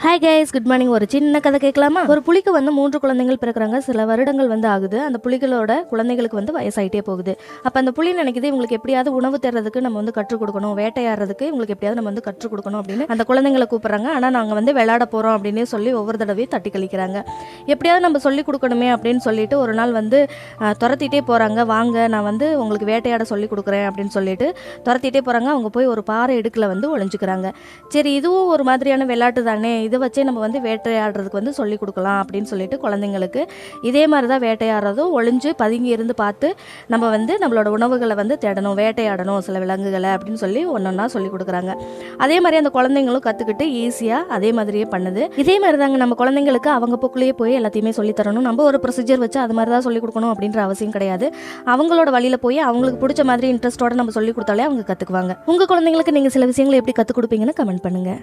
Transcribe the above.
Hi guys, good morning. ஒரு சின்ன கதை கேட்கலாமா? ஒரு புலிக்கு வந்து 3 குழந்தைகள் பிறக்கிறாங்க. சில வருடங்கள் வந்து ஆகுது. அந்த புலிகளோட குழந்தைகளுக்கு வந்து வயசாயிட்டே போகுது. அப்போ அந்த புலி நினைக்குது, இவங்களுக்கு எப்படியாவது உணவு தேடுறதுக்கு நம்ம வந்து கற்றுக் கொடுக்கணும், வேட்டையாடுறதுக்கு இவங்களுக்கு எப்படியாவது நம்ம வந்து கற்றுக் கொடுக்கணும் அப்படின்னு அந்த குழந்தைங்களை கூப்பிட்றாங்க. ஆனால் நாங்கள் வந்து விளையாட போகிறோம் அப்படின்னு சொல்லி ஒவ்வொரு தடவையும் தட்டி கழிக்கிறாங்க. எப்படியாவது நம்ம சொல்லிக் கொடுக்கணுமே அப்படின்னு சொல்லிட்டு ஒரு நாள் வந்து துரத்திட்டே போகிறாங்க. வாங்க, நான் வந்து உங்களுக்கு வேட்டையாட சொல்லி கொடுக்குறேன் அப்படின்னு சொல்லிட்டு துரத்திட்டே போகிறாங்க. அவங்க போய் ஒரு பாறை இடுக்கில் வந்து ஒளிஞ்சுக்கிறாங்க. சரி, இதுவும் ஒரு மாதிரியான விளையாட்டு தானே, இதை வச்சே நம்ம வந்து வேட்டையாடுறதுக்கு வந்து சொல்லிக் கொடுக்கலாம் அப்படின்னு சொல்லிட்டு குழந்தைங்களுக்கு இதே மாதிரி தான் வேட்டையாடுறதும், ஒளிஞ்சு பதுங்கி இருந்து பார்த்து நம்ம வந்து நம்மளோட உணவுகளை வந்து தேடணும், வேட்டையாடணும் சில விலங்குகளை அப்படின்னு சொல்லி ஒன்றொன்னா சொல்லி கொடுக்குறாங்க. அதே மாதிரி அந்த குழந்தைங்களும் கற்றுக்கிட்டு ஈஸியாக அதே மாதிரியே பண்ணுது. இதே மாதிரி தாங்க நம்ம குழந்தைங்களுக்கு அவங்க போக்குலேயே போய் எல்லாத்தையுமே சொல்லித்தரணும். நம்ம ஒரு ப்ரொசீஜர் வச்சு அது மாதிரி தான் சொல்லிக் கொடுக்கணும் அப்படின்ற அவசியம் கிடையாது. அவங்களோட வழியில் போய் அவங்களுக்கு பிடிச்ச மாதிரி இன்ட்ரெஸ்ட்டோட நம்ம சொல்லிக் கொடுத்தாலே அவங்க கற்றுக்குவாங்க. உங்கள் குழந்தைங்களுக்கு நீங்கள் சில விஷயங்களை எப்படி கற்றுக் கொடுப்பீங்கன்னு கமெண்ட் பண்ணுங்கள்.